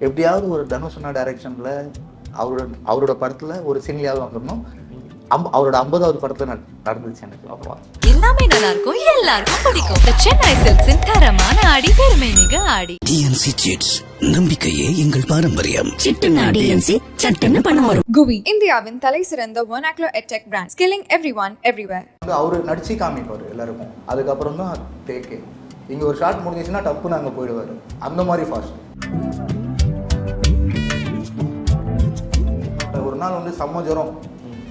எப்படியாவது ஒரு தனுஷனா டைரக்ஷன்ல அவரோட படத்துல ஒரு சீன்லயாவது வந்துடணும். அவரோட 50வது படத்துல நடந்துச்சு எனக்கு. அப்பா எல்லாமே நல்லா இருக்கும், எல்லாருக்கும் பிடிக்கும். சென்னை சில்க்ஸின் தரமான ஆடி, பெருமை மிக ஆடி. டிஎன்சி சிட்ஸ், நம்பிக்கையே எங்கள் பாரம்பரியம். சிட்டுனா டிஎன்சி சட்டுன்னு பணம் வரும். குவி, இந்தியாவின் தலை சிறந்த vernacular edtech brand, skilling everyone everywhere. அவரு நடிச்சு காமிப்பாரு எல்லாருக்கும். அதுக்கப்புறம் தான் டேக்கே. இங்க ஒரு ஷாட் முடிஞ்சிச்சுன்னா டப்புன்னு அங்கே போயிடுவாரு. அந்த மாதிரி ஃபாஸ்ட். ஒரு நாள் வந்து செம்ம ஜுரம்.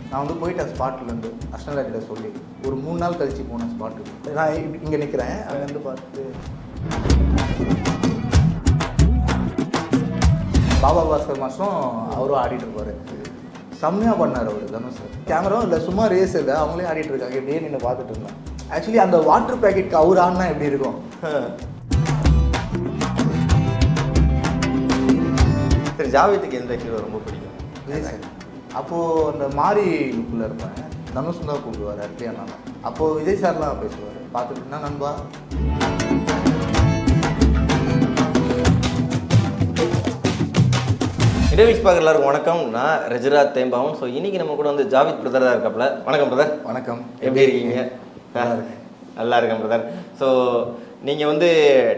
நான் வந்து போயிட்டேன் ஸ்பாட்லேருந்து அஷ்டலாக்கிட்ட சொல்லி. ஒரு 3 நாள் கழிச்சு போனேன் ஸ்பாட்டுக்கு. நான் இங்கே நிற்கிறேன். அங்கேருந்து பார்த்து பாபா பாஸ்கர் மாதம் அவரும் ஆடிட்டு இருப்பார். செம்மையாக பண்ணார் அவர் தனுஷ். கேமராவும் இல்லை, சும்மா ரேஸ் இல்லை, அவங்களே ஆடிட்டு இருக்காங்க. எப்படியே நின்று பார்த்துட்டு இருந்தேன். ஆக்சுவலி அந்த வாட்டர் பேக்கெட்க்கு அவர் ஆடினா எப்படி இருக்கும்? சரி, ஜாவேத்துக்கு எந்த ஹீரோ ரொம்ப பிடிக்கும்? விஜய் சார். அப்போது அந்த மாறி லுக்கில் இருப்பேன். தனுஷ் தான் கூப்பிடுவார் அப்படியே. நான் அப்போது விஜய் சார்லாம் பேசுவார். பார்த்துட்டுனா நண்பா இடவிக்ஸ் பார்க்குற எல்லாருக்கும் வணக்கம். நான் ரஜிராஜ் தேம்பாவும். ஸோ இன்றைக்கி நம்ம கூட வந்து ஜாவித் பிரதர் தான் இருக்காப்புல. வணக்கம் பிரதர். வணக்கம். எப்படி இருக்கீங்க? நல்லா இருக்கேன் பிரதர். ஸோ நீங்கள் வந்து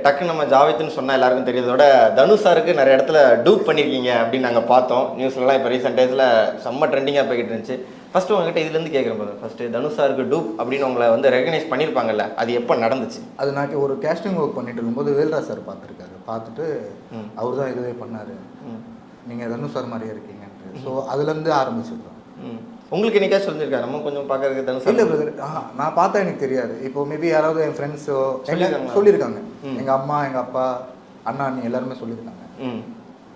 டக்குன்னு நம்ம ஜாவித்னு சொன்னால் எல்லாருக்கும் தெரியறதோட தனுஷ் சாருக்கு நிறைய இடத்துல டூப் பண்ணியிருக்கீங்க அப்படின்னு நாங்கள் பார்த்தோம் நியூஸ்லலாம். இப்போ ரீசெண்ட் டேஸில் செம்ம ட்ரெண்டிங்காக போய்கிட்டு இருந்துச்சு. ஃபஸ்ட்டு உங்ககிட்ட இதுலேருந்து கேட்குறேன் பிரதர். ஃபஸ்ட்டு தனுஷ் சாருக்கு டூப் அப்படின்னு உங்களை வந்து ரெகனைஸ் பண்ணியிருப்பாங்கல்ல, அது எப்போ நடந்துச்சு? அது நான் ஒரு கேஸ்டிங் ஒர்க் பண்ணிட்டு இருக்கும்போது வேல்ராஜ் சார் பார்த்துருக்காரு. பார்த்துட்டு அவர் தான் இதுவே பண்ணார், நீங்கள் தனுஷ் சார் மாதிரியே இருக்கீங்கன்ட்டு. ஸோ அதுலேருந்து ஆரம்பிச்சிருக்கோம். உங்களுக்கு என்னைக்கா சொல்லியிருக்காரு நம்ம கொஞ்சம் பார்க்கறதுக்கு தனுஷ்? இல்லை பிரதர், நான் பார்த்தா எனக்கு தெரியாது. இப்போ மேபி யாராவது என் ஃப்ரெண்ட்ஸோ சொல்லியிருக்காங்க. எங்கள் அம்மா, எங்கள் அப்பா, அண்ணா, அண்ணி எல்லாருமே சொல்லியிருக்காங்க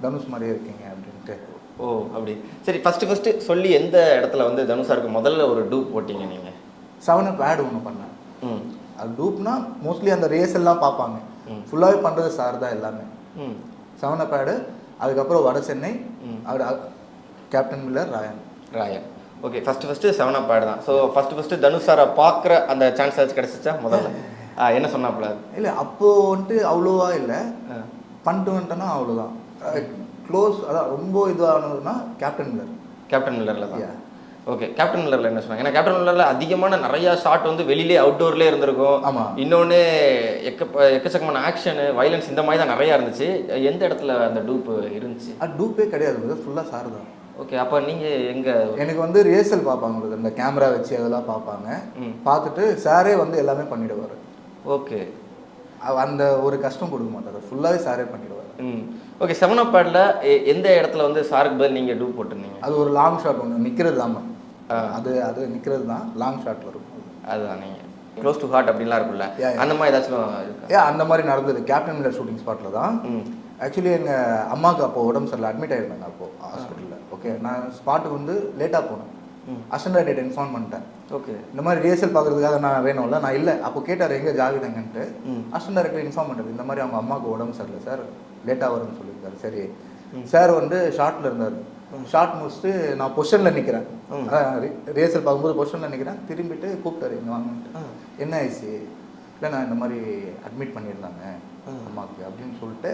தனுஷ் மாதிரியே இருக்கீங்க அப்படின்ட்டு. ஓ அப்படி. சரி, ஃபஸ்ட்டு சொல்லி எந்த இடத்துல வந்து தனுஷாருக்கு முதல்ல ஒரு டூப் போட்டிங்க நீங்கள்? 7up ஆட் ஒன்று பண்ணேன். அது டூப்னா மோஸ்ட்லி அந்த ரேஸ் எல்லாம் பார்ப்பாங்க. ஃபுல்லாகவே பண்ணுறது சார் தான் எல்லாமே. 7up ஆடு, அதுக்கப்புறம் Vada Chennai, Captain Miller, Raayan. Okay, first 7up ஆடு தான். ஸோ ஃபஸ்ட்டு தனுஷ் சாரை பார்க்குற அந்த சான்ஸ் ஆச்சு கிடச்சிச்சா முதல்ல? என்ன சொன்னாப்புல? இல்லை அப்போது வந்துட்டு அவ்வளோவா இல்லை, பண்ணிட்டு வந்துட்டேன்னா அவ்வளோதான். க்ளோஸ், அதான் ரொம்ப இதுவானதுன்னா கேப்டன் மில்லரில் தான். ஓகே, கேப்டன் மில்லரில் என்ன சொன்னாங்க? ஏன்னா கேப்டன் மில்லரில் அதிகமான நிறையா ஷாட் வந்து வெளியிலே அவுட்டோர்லேயே இருந்திருக்கும். ஆமாம். இன்னொன்று எக்கச்சக்கமான ஆக்ஷனு, வைலன்ஸ் இந்த மாதிரி தான் நிறையா இருந்துச்சு. எந்த இடத்துல அந்த டூப்பு இருந்துச்சு? அது டூப்பே கிடையாது, ஃபுல்லாக சார் தான். ஓகே, அப்போ நீங்கள் எங்கே? எனக்கு வந்து ரிஹர்சல் பார்ப்பாங்க, இந்த கேமரா வச்சு அதெல்லாம் பார்ப்பாங்க. பார்த்துட்டு சாரே வந்து எல்லாமே பண்ணிவிடுவார். ஓகே, அந்த ஒரு கஷ்டம் கொடுக்க மாட்டார், ஃபுல்லாகவே சாரே பண்ணிவிடுவார். ஓகே, 7up ஆடில் எந்த இடத்துல வந்து சாருக்கு பதில் நீங்கள் டூப் போட்டிருந்தீங்க? அது ஒரு லாங் ஷாட் ஒன்று நிற்கிறது தான். அது நிற்கிறது தான், லாங் ஷாட்டில் இருக்கும். அதுதான் நீங்கள் க்ளோஸ் டு ஹார்ட் அப்படின்லாம் இருக்குல்ல, அந்த மாதிரி ஏதாச்சும்? அந்த மாதிரி நடந்தது கேப்டன் மில்லர் ஷூட்டிங் ஸ்பாட்டில் தான். ஆக்சுவலி எங்கள் அம்மாவுக்கு அப்போது உடம்பு சரியில்லை, அட்மிட் ஆகிருந்தாங்க அப்போது ஹாஸ்பிட்டலில். ஓகே, நான் ஸ்பாட்டுக்கு வந்து லேட்டாக போனேன். அசிஸ்டன்ட் டேட் இன்ஃபார்ம் பண்ணிட்டேன். ஓகே, இந்த மாதிரி ரிஹர்சல் பார்க்குறதுக்காக நான் வேணும்ல, நான் இல்லை. அப்போ கேட்டார் எங்கே ஜாவிதாங்கன்ட்டு. அசிஸ்டன்ட் டைரக்டர் இன்ஃபார்ம் பண்ணுறது, இந்த மாதிரி அவங்க அம்மாவுக்கு உடம்பு சரியில்லை சார், லேட்டாக வரும்னு சொல்லியிருக்காரு. சரி சார் வந்து ஷார்ட்டில் இருந்தார். ஷார்ட் முடிச்சுட்டு நான் பொசிஷனில் நிற்கிறேன். ரிஹர்சல் பார்க்கும்போது பொசிஷனில் நிற்கிறேன். திரும்பிட்டு கூப்பிட்டாரு இங்கே வாங்கிட்டு. என்ன ஆயிடுச்சு? இல்லை நான் இந்த மாதிரி அட்மிட் பண்ணியிருந்தாங்க அம்மாவுக்கு அப்படின்னு சொல்லிட்டு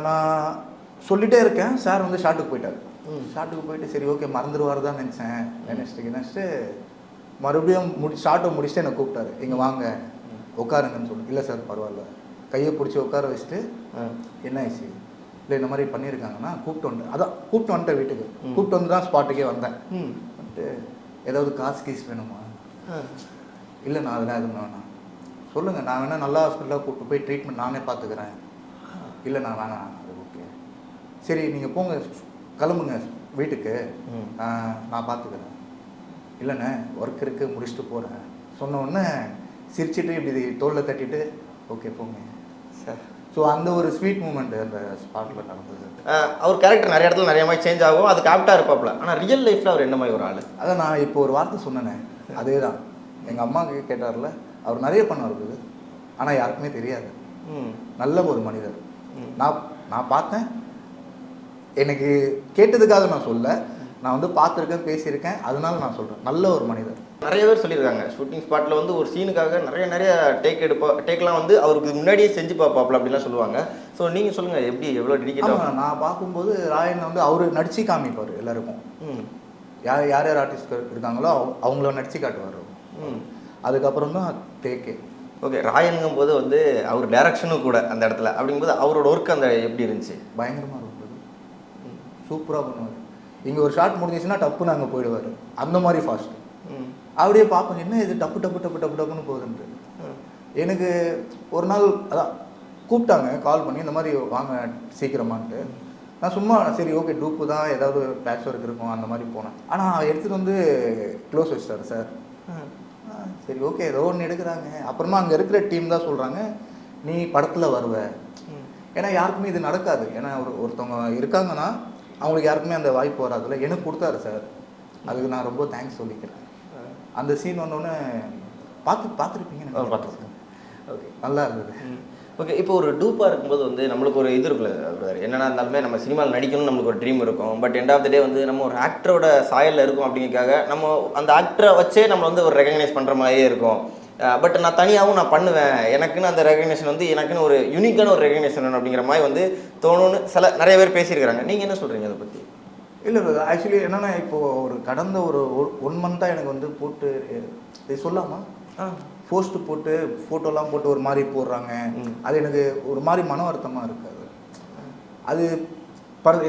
நான் சொல்லிகிட்டே இருக்கேன். சார் வந்து ஷார்ட்டுக்கு போயிட்டார். ஷார்ட்டுக்கு போயிட்டு சரி ஓகே மறந்துடுவார் தான் நினச்சேன். நினச்சிட்டு மறுபடியும் ஷார்ட்டை முடிச்சுட்டு என்னை கூப்பிட்டாரு, இங்கே வாங்க உட்காருங்கன்னு சொல்லி. இல்லை சார் பரவாயில்ல, கையை பிடிச்சி உட்கார வச்சுட்டு என்ன ஆயிடுச்சு? இல்லை இந்த மாதிரி பண்ணியிருக்காங்கன்னா கூப்பிட்டு வந்துட்டேன் வீட்டுக்கு. கூப்பிட்டு வந்து தான் ஸ்பாட்டுக்கே வந்தேன். வந்துட்டு ஏதாவது காசு கீஸ் வேணுமா? இல்லை நான் அதெல்லாம் எதுவும் வேணாம், சொல்லுங்கள், நான் வேணால் நல்ல ஹாஸ்பிட்டலாக கூப்பிட்டு போய் ட்ரீட்மெண்ட் நானே பார்த்துக்கிறேன். இல்லை நான் வேணாம். அது ஓகே, சரி நீங்கள் போங்க, கிளம்புங்க வீட்டுக்கு, நான் பார்த்துக்கிறேன். இல்லைண்ணே ஒர்க் இருக்குது, முடிச்சுட்டு போகிறேன் சொன்ன உடனே சிரிச்சிட்டு இப்படி தோளில் தட்டிட்டு ஓகே போங்க சார். ஸோ அந்த ஒரு ஸ்வீட் மூமெண்ட் அந்த ஸ்பாட்டில் நடந்தது. அவர் கேரக்டர் நிறைய இடத்துல நிறைய மாதிரி சேஞ்ச் ஆகும், அதுக்கு ஆப்டாக இருப்பாப்ல. ஆனால் ரியல் லைஃப்பில் அவர் என்ன மாதிரி ஒரு ஆள்? அதான் நான் இப்போ ஒரு வார்த்தை சொன்னேனே, அதே தான். எங்கள் அம்மாவுக்கு கேட்டார்ல, அவர் நிறைய பண்ண இருக்குது, ஆனால் யாருக்குமே தெரியாது. நல்ல ஒரு மனிதர். நான் பார்த்தேன், எனக்கு கேட்டதுக்காக நான் சொல்ல, நான் வந்து பார்த்துருக்கேன், பேசியிருக்கேன், அதனால நான் சொல்கிறேன், நல்ல ஒரு மனிதர். நிறைய பேர் சொல்லியிருக்காங்க ஷூட்டிங் ஸ்பாட்டில் வந்து ஒரு சீனுக்காக நிறைய டேக்லாம் வந்து அவருக்கு முன்னாடியே செஞ்சு பார்ப்பாப்ல அப்படிலாம் சொல்லுவாங்க. ஸோ நீங்கள் சொல்லுங்கள் எப்படி எவ்வளோ டெடிக்கேட்டாக? நான் பார்க்கும்போது ராயன் வந்து அவர் நடிச்சு காமிப்பார் எல்லாருக்கும். யார் ஆர்டிஸ்ட் இருக்காங்களோ அவங்கள நடிச்சு காட்டுவார். அதுக்கப்புறம் தான் டேக்கே. ஓகே, ராயனுங்கும் போது வந்து அவர் டைரக்ஷனும் கூட அந்த இடத்துல அப்படிங்கும்போது அவரோட ஒர்க் அந்த எப்படி இருந்துச்சு? பயங்கரமாக இருந்தது, சூப்பராக பண்ணுவார். இங்கே ஒரு ஷாட் முடிஞ்சிச்சுன்னா டப்புன்னு அங்கே போயிடுவார், அந்த மாதிரி ஃபாஸ்ட். அப்படியே பார்ப்பேன், என்ன இது டப்பு டப்பு டப்பு டப்பு டப்புன்னு போகுதுன்ட்டு. எனக்கு ஒரு நாள் அதான் கூப்பிட்டாங்க கால் பண்ணி, இந்த மாதிரி வாங்க சீக்கிரமான்ட்டு. நான் சும்மா சரி ஓகே டூப்பு தான், ஏதாவது பேட்ச் ஒர்க் இருக்கும் அந்த மாதிரி போனேன். ஆனால் எடுத்துகிட்டு வந்து க்ளோஸ் வச்சிட்டார் சார். சரி ஓகே ஏதோ ஒன்று எடுக்கிறாங்க. அப்புறமா அங்கே இருக்கிற டீம் தான் சொல்கிறாங்க, நீ படத்தில் வருவ. ஏன்னா யாருக்குமே இது நடக்காது. ஏன்னா ஒருத்தவங்க இருக்காங்கன்னா அவங்களுக்கு யாருக்குமே அந்த வாய்ப்பு வராதுல்ல. எனக்கு கொடுத்தாரு சார், அதுக்கு நான் ரொம்ப தேங்க்ஸ் சொல்லிக்கிறேன். அந்த சீன் வந்தோடனே பார்த்துருப்பீங்க. பார்த்துருக்கேன். ஓகே, நல்லா இருந்தது. ஓகே, இப்போ ஒரு டூப்பாக இருக்கும்போது வந்து நம்மளுக்கு ஒரு இது இருக்குல்ல, என்னென்னா இருந்தாலுமே நம்ம சினிமாவில் நடிக்கணும்னு நம்மளுக்கு ஒரு ட்ரீம் இருக்கும். பட் எண்ட் ஆஃப் த டே வந்து நம்ம ஒரு ஆக்டரோட சாயலில் இருக்கும் அப்படிங்கிறதுக்காக நம்ம அந்த ஆக்டரை வச்சே நம்ம வந்து ஒரு ரெகக்னைஸ் பண்ணுற மாதிரியே இருக்கும். பட் நான் தனியாகவும் நான் பண்ணுவேன், எனக்குன்னு அந்த ரெகக்னேஷன் வந்து எனக்குன்னு ஒரு யூனிக்கான ஒரு ரெகக்னேஷன் வேணும் அப்படிங்கிற மாதிரி வந்து தோணுன்னு நிறைய பேர் பேசியிருக்கிறாங்க. நீங்கள் என்ன சொல்கிறீங்க அதை பற்றி? இல்லை ஆக்சுவலி என்னென்னா இப்போது ஒரு கடந்த ஒரு 1 மந்த்தாக எனக்கு வந்து போட்டு இது சொல்லாமா போஸ்ட்டு போட்டு ஃபோட்டோலாம் போட்டு ஒரு மாதிரி போடுறாங்க. அது எனக்கு ஒரு மாதிரி மன வருத்தமாக இருக்காது. அது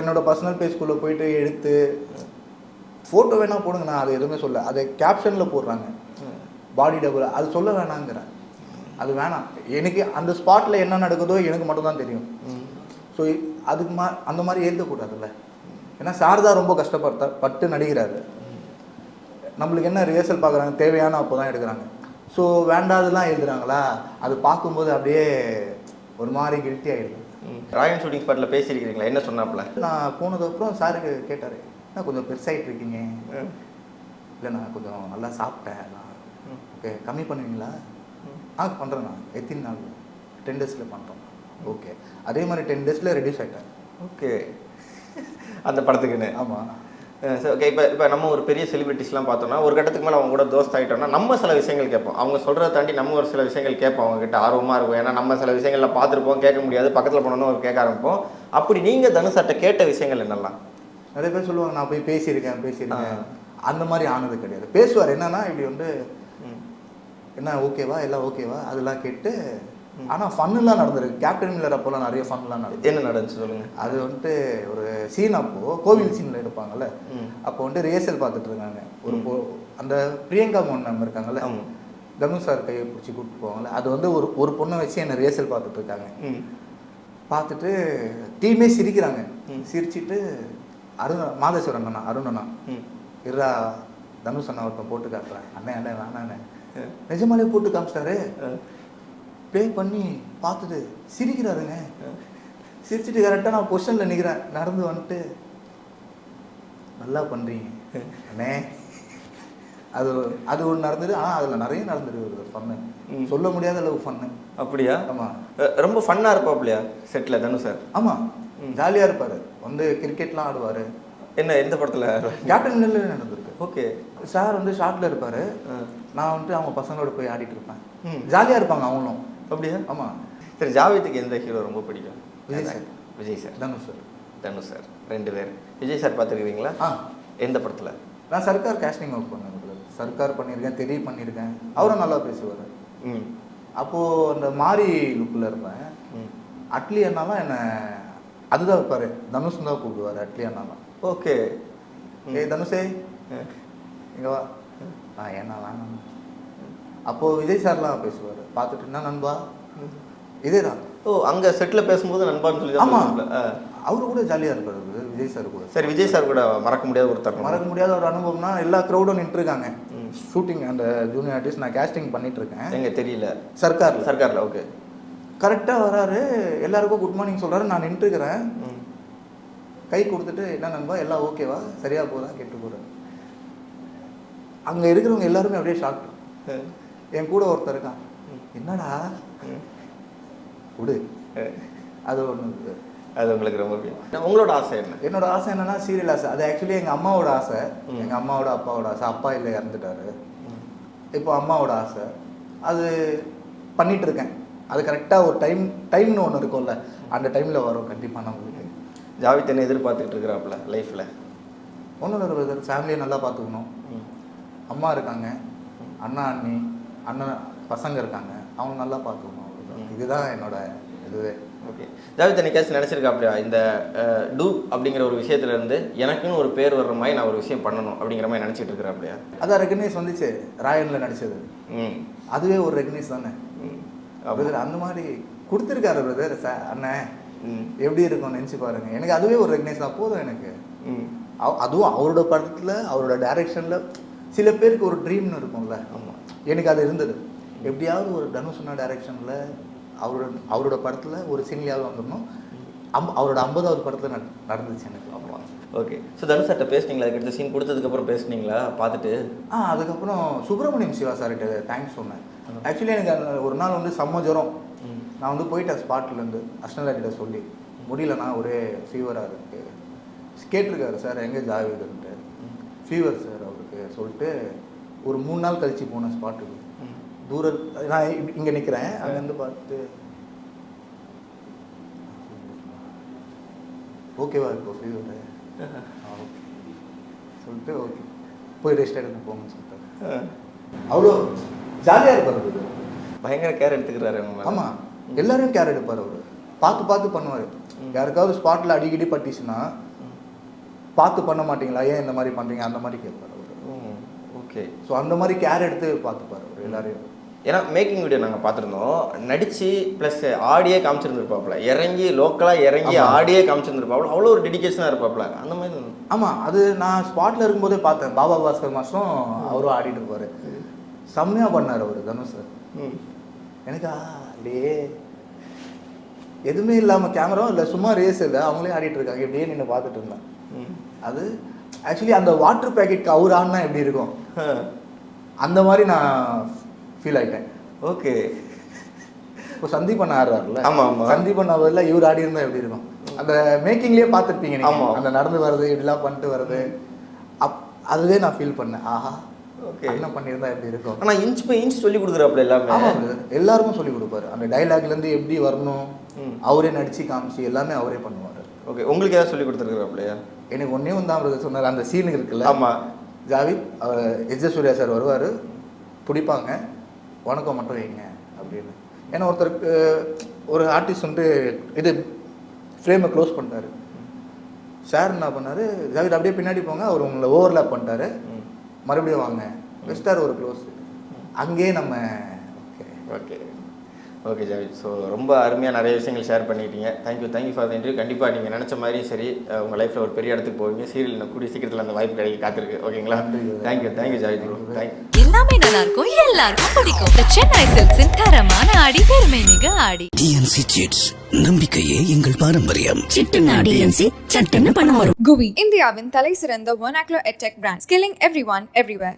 என்னோடய பர்சனல் பேஜ்குள்ளே போயிட்டு எடுத்து ஃபோட்டோ வேணால் போடுங்க, நான் அது எதுவுமே சொல்ல. அதை கேப்ஷனில் போடுறாங்க பாடி டபுள், அது சொல்ல வேணாங்கிறேன். அது வேணாம். எனக்கு அந்த ஸ்பாட்டில் என்ன நடக்குதோ எனக்கு மட்டும்தான் தெரியும். ஸோ அதுக்கு அந்த மாதிரி எழுதக்கூடாதுல்ல. ஏன்னா சார் தான் ரொம்ப கஷ்டப்பட்டு நடிக்கிறாரு. நம்மளுக்கு என்ன ரிஹர்சல் பார்க்குறாங்க, தேவையான அப்போ தான் எடுக்கிறாங்க. ஸோ வேண்டாதெல்லாம் எழுதுறாங்களா, அது பார்க்கும்போது அப்படியே ஒரு மாதிரி கில்ட்டி ஆகிடுது. ராயன் ஷூட்டிங் ஸ்பாட்டில் பேசியிருக்கிறீங்களா? என்ன சொன்னாப்புல? நான் போனதுக்கப்புறம் சாருக்கு கேட்டார், என்ன கொஞ்சம் பெருசாகிட்டு இருக்கீங்க? இல்லை நான் கொஞ்சம் நல்லா சாப்பிட்டேன், ஓகே கம்மி பண்ணுவீங்களா? பண்ணுறேண்ணா. எத்தனை நாள்? 10 டேஸில் பண்ணுறோம். ஓகே, அதே மாதிரி 10 டேஸில் ரெடியூஸ் ஆகிட்டேன். ஓகே, அந்த படத்துக்குன்னு. ஆமாம். ஓகே, இப்போ நம்ம ஒரு பெரிய செலிபிரிட்டிஸ்லாம் பார்த்தோம்னா ஒரு கட்டத்துக்கு மேலே அவங்க கூட தோஸ்த் ஆகிட்டோம்னா நம்ம சில விஷயங்கள் கேட்போம். அவங்க சொல்கிறத தாண்டி நம்ம ஒரு சில விஷயங்கள் கேட்போம், அவங்ககிட்ட ஆர்வமாக இருக்கும். ஏன்னா நம்ம சில விஷயங்களில் பார்த்துருப்போம், கேட்க முடியாது, பக்கத்தில் போனோன்னு ஒரு கேட்க ஆரம்பிப்போம். அப்படி நீங்கள் தனுஷாட்ட கேட்ட விஷயங்கள் என்னெல்லாம்? நிறைய பேர் சொல்லுவாங்க நான் போய் பேசியிருக்கேன். அந்த மாதிரி ஆனது கிடையாது. பேசுவார், என்னன்னா இப்படி வந்து என்ன ஓகேவா, எல்லாம் ஓகேவா அதெல்லாம் கேட்டு. ஆனால் ஃபன்னுலாம் நடந்திருக்கு. கேப்டன் மில்லர் அப்போலாம் நிறைய ஃபன்லாம் நடந்துச்சு. என்ன நடந்துச்சு சொல்லுங்கள். அது வந்துட்டு ஒரு சீன், அப்போது கோவில் சீனில் எடுப்பாங்கல்ல, அப்போ வந்துட்டு ரிஹர்சல் பார்த்துட்டு இருக்காங்க. அந்த பிரியங்கா மோகன் மேம் இருக்காங்கல்ல, தனுஷ் சார் கையை பிடிச்சி கூப்பிட்டு போவாங்கல்ல, அது வந்து ஒரு பொண்ணை வச்சு என்னை ரிஹர்சல் பார்த்துட்டு இருக்காங்க. பார்த்துட்டு டீமே சிரிக்கிறாங்க. சிரிச்சிட்டு மாதேஸ்வரன் அருணண்ணா இருறா தனுஷ் அண்ணா ஒருத்தன் போட்டு காட்டுறேன். அண்ணே வேணாண்ணே, நிஜமாலே போட்டு காமிச்சிட்டாரு. ப்ளே பண்ணி பார்த்துட்டு சிரிக்கிறாருங்க. சிரிச்சுட்டு கரெக்டாக நான் பொசிஷனில் நிற்கிறேன், நடந்து வந்துட்டு நல்லா பண்ணுறீங்க அண்ணே. அது ஒன்று நடந்தது. ஆனால் அதில் நிறைய நடந்துருக்கு ஃபன்னு, சொல்ல முடியாத அளவு ஃபன்னு. அப்படியா? ஆமாம், ரொம்ப ஃபன்னாக இருப்பாப்லையா செட்டில் தனு சார்? ஆமாம், ஜாலியாக இருப்பார். வந்து கிரிக்கெட்லாம் ஆடுவார். எந்த படத்தில்? கேப்டன் மில்லர் நடந்திருக்கு. ஓகே, சார் வந்து ஷார்ட்டில் இருப்பார், நான் வந்துட்டு அவங்க பசங்களோட போய் ஆடிட்டு இருப்பேன். ஜாலியாக இருப்பாங்க அவங்களும். அப்படியா? ஆமாம். சரி, ஜாவேத்துக்கு எந்த ஹீரோ ரொம்ப பிடிக்கும்? விஜய் சார். தனுஷ் சார் 2 பேர். விஜய் சார் பார்த்துருக்கீங்களா? எந்த படத்தில்? நான் சர்க்கார் கேஸ்டிங் ஒர்க் பண்ணேன். சர்க்கார் பண்ணியிருக்கேன், தெரிய பண்ணியிருக்கேன். அவரும் நல்லா பேசுவார். அப்போது அந்த மாறி லுக்கில் இருப்பேன். அட்லி அண்ணாலாம் என்னை அதுதான் இருப்பார், தனுஷ் தான் கூப்பிடுவார் அட்லி அண்ணாலாம். ஓகே, தனுஷே இங்கே வா. ஏன்னா வேணாம். அப்போது விஜய் சார்லாம் பேசுவார். பார்த்துட்டு என்ன நண்பா, இதே தான். அங்கே செட்டில் பேசும்போது நண்பான்னு சொல்லி. ஆமாம், அவரு கூட ஜாலியாக இருப்பார் விஜய் சார் கூட. சரி, விஜய் சார் கூட மறக்க முடியாத ஒரு அனுபவம்னா எல்லா க்ரௌடும் நின்றுருக்காங்க ஷூட்டிங். அந்த ஜூனியர் ஆர்டிஸ்ட் நான் கேஸ்டிங் பண்ணிட்டு இருக்கேன். எங்கே தெரியல, சர்க்காரில். ஓகே, கரெக்டாக வராரு, எல்லாருக்கும் குட் மார்னிங் சொல்கிறாரு. நான் நின்றுருக்கிறேன், கை கொடுத்துட்டு என்ன நண்பா எல்லாம் ஓகேவா, சரியாக போதா கேட்டு போகிறேன். அங்கே இருக்கிறவங்க எல்லாருமே அப்படியே ஷாக். என் கூட ஒருத்தர் இருக்கான், என்னடா விடு. அது ஒன்று. அது உங்களுக்கு ரொம்ப பிடிக்கும். உங்களோட ஆசை என்ன? என்னோட ஆசை என்னன்னா சீரியல் ஆசை. அது ஆக்சுவலி எங்கள் அம்மாவோட ஆசை, எங்கள் அம்மாவோட அப்பாவோட ஆசை. அப்பா இல்லை, இறந்துட்டாரு. இப்போ அம்மாவோட ஆசை அது பண்ணிட்டு இருக்கேன். அது கரெக்டாக ஒரு டைம்னு ஒன்று இருக்கும்ல, அந்த டைமில் வரும் கண்டிப்பாக நம்மளுக்கு. ஜாவித் என்ன எதிர்பார்த்துக்கிட்டு இருக்கிறாப்புல லைஃப்பில்? ஒன்றும் இல்லை பிரதர், ஃபேமிலியை நல்லா பார்த்துக்கணும். அம்மா இருக்காங்க, அண்ணன் பசங்க இருக்காங்க, அவங்க நல்லா பார்த்துக்கணும். இதுதான் என்னோட இதுவே. ஓகே, ஜாவித் என்னைக்காச்சும் நினச்சிருக்காப்லையா இந்த டூப் அப்படிங்கிற ஒரு விஷயத்துலேருந்து எனக்குன்னு ஒரு பேர் வர்ற மாதிரி நான் ஒரு விஷயம் பண்ணணும் அப்படிங்கிற மாதிரி நினச்சிட்டு இருக்கிறாப்லையா? அதான் ரெகனைஸ் வந்துச்சு ராயனில் நடித்தது. அதுவே ஒரு ரெகனைஸ் தானே பிரதர். அந்த மாதிரி கொடுத்துருக்காரு பிரதர் அண்ணன். எப்படி இருக்கும் நினச்சி பாருங்க. எனக்கு அதுவே ஒரு ரெகனைஸ் தான் போதும் எனக்கு. அதுவும் அவரோட படத்தில் அவரோட டைரக்ஷனில் சில பேருக்கு ஒரு ட்ரீம்னு இருக்கும்ல. ஆமாம், எனக்கு அது இருந்தது. எப்படியாவது ஒரு தனுஷ் டைரக்ஷனில் அவரோட படத்தில் ஒரு சீன்லையாவது வந்துடணும். அவரோட 50வது படத்தில் நடந்துச்சு எனக்கு. ஆமாம். ஓகே, ஸோ தனுஷ் சார்கிட்ட பேசுனீங்களா? அதுக்கடுத்த சீன் கொடுத்ததுக்கப்புறம் பேசுனீங்களா பார்த்துட்டு? அதுக்கப்புறம் சுப்பிரமணியம் சிவா சார்கிட்ட தேங்க்ஸ் சொன்னேன். ஆக்சுவலி எனக்கு அந்த ஒரு நாள் வந்து செம்ம ஜுரம். நான் வந்து போயிட்டேன் ஸ்பாட்லேருந்து அஷ்டனாகிட்ட சொல்லி, முடியலண்ணா ஒரே ஃபீவராக இருக்குது. கேட்டிருக்காரு சார் எங்கே ஜாவிதுன்ட்டு. ஃபீவர் சார் அவருக்கு சொல்லிட்டு ஒரு 3 நாள் கழிச்சு போனேன் ஸ்பாட்டுக்கு. தூரம் நான் இங்கே நிற்கிறேன், அங்கேருந்து பார்த்து ஓகேவா இப்போ ஃபீவர் ஓகே சொல்லிட்டு ஓகே போய் ரெஸ்ட் எடுக்க போங்கன்னு சொல்லிட்டாரு. அவ்வளோ ஜாலியாக இருப்பார். பயங்கர கேர் எடுத்துக்கிறாரு. ஆமாம், எல்லாரையும் கேர் எடுப்பார் அவர். பார்த்து பண்ணுவார். யாருக்காவது ஸ்பாட்டில் அடிக்கடி பட்டுச்சுன்னா பார்த்து பண்ண மாட்டீங்களா, ஏன் இந்த மாதிரி பண்ணுறீங்க, அந்த மாதிரி கேட்பார் அவர். ஓகே, ஸோ அந்த மாதிரி கேர் எடுத்து பார்த்துப்பார் அவர் எல்லாரையும். ஏன்னா மேக்கிங் வீடியோ நாங்கள் பார்த்துருந்தோம், நடித்து ப்ளஸ் ஆடியே காமிச்சிருந்துருப்பாப்புல, லோக்கலாக இறங்கி ஆடியே காமிச்சிருந்துருப்பாப்புல, அவ்வளோ ஒரு டெடிக்கேஷனாக இருப்பாப்புல அந்த மாதிரி. ஆமாம், அது நான் ஸ்பாட்டில் இருக்கும்போதே பார்த்தேன். பாபா பாஸ்கர் மாஸ்டரும் அவரும் ஆடிட்டு இருப்பார். செம்மையாக பண்ணார் அவர் தனுஷ் சார். எனக்கு அப்படியே எதுவுமே இல்லாமல் கேமராவும் இல்லை, சும்மா ரேஸ் இல்லை, அவங்களே ஆடிட்டு இருக்காங்க, இப்படியே நின்று பார்த்துட்டு இருந்தேன். அது ஆக்சுவலி அந்த வாட்டர் பேக்கெட்க்கு அவர் ஆடினா எப்படி இருக்கும் அந்த மாதிரி நான் ஃபீல் ஆகிட்டேன். ஓகே, இப்போ சந்தீபன் ஆடுறாருல. ஆமாம் ஆமாம், சந்தீபன் அவர்ல இவர் ஆடி இருந்தால் எப்படி இருக்கும் அந்த மேக்கிங்லேயே பார்த்துருப்பீங்க. ஆமாம், அந்த நடந்து வர்றது இப்படிலாம் பண்ணிட்டு வர்றது அதுவே நான் ஃபீல் பண்ணேன். ஆஹா, ஓகே என்ன பண்ணியிருந்தா எப்படி இருக்கும். ஆனால் இன்ச் பை இன்ச் சொல்லி கொடுக்குறாப்புல எல்லாமே. எல்லாருக்கும் சொல்லி கொடுப்பாரு. அந்த டைலாக்லேருந்து எப்படி வரணும் அவரே நடிச்சு காமிச்சு எல்லாமே அவரே பண்ணுவார். ஓகே, உங்களுக்கு ஏதாவது சொல்லி கொடுத்துருக்குறாப்புலையா? எனக்கு ஒன்றே தான் சொன்னார். அந்த சீனு இருக்குல்ல, ஆமாம், ஜாவித் எஸ் சூர்யா சார் வருவார், பிடிப்பாங்க, வணக்கம் மட்டும் வைங்க அப்படின்னு. ஏன்னா ஒருத்தருக்கு ஒரு ஆர்டிஸ்ட் வந்துட்டு இது ஃப்ரேமை க்ளோஸ் பண்ணிட்டாரு. சார் என்ன பண்ணார், ஜாவித் அப்படியே பின்னாடி போங்க, அவர் உங்களை ஓவர்லேப் பண்ணிட்டாரு, மறுபடியும் வாங்க வெஸ்டார் ஒரு க்ளோஸ். அங்கேயே நம்ம ஓகே ஓகே ஜாவித், ஸோ ரொம்ப அருமையாக நிறைய விஷயங்கள் ஷேர் பண்ணிட்டீங்க. Thank you for the interview. கண்டிப்பாக நீங்கள் நினச்ச மாதிரி சரி உங்கள் லைஃப்பில் ஒரு பெரிய இடத்துக்கு போவீங்க. சீரியல் கூடிய சீக்கிரத்தில் அந்த வாய்ப்பு கிடைக்க காத்திருக்கு. ஓகேங்களா? Thank you Javid bro. எல்லாமே நல்லா இருக்கும், எல்லாருக்கும் பிடிக்கும். The Chennai Silks தரமான ஆடி, பெருமை மிக ஆடி. டிஎன்சி சிட்ஸ், நம்பிக்கையே எங்கள் பாரம்பரியம். சிட்டுன்னு டிஎன்சி சட்டுன்னு பணம் வரும். GUI, இந்தியாவின் தலை சிறந்த vernacular edtech brand, skilling everyone everywhere.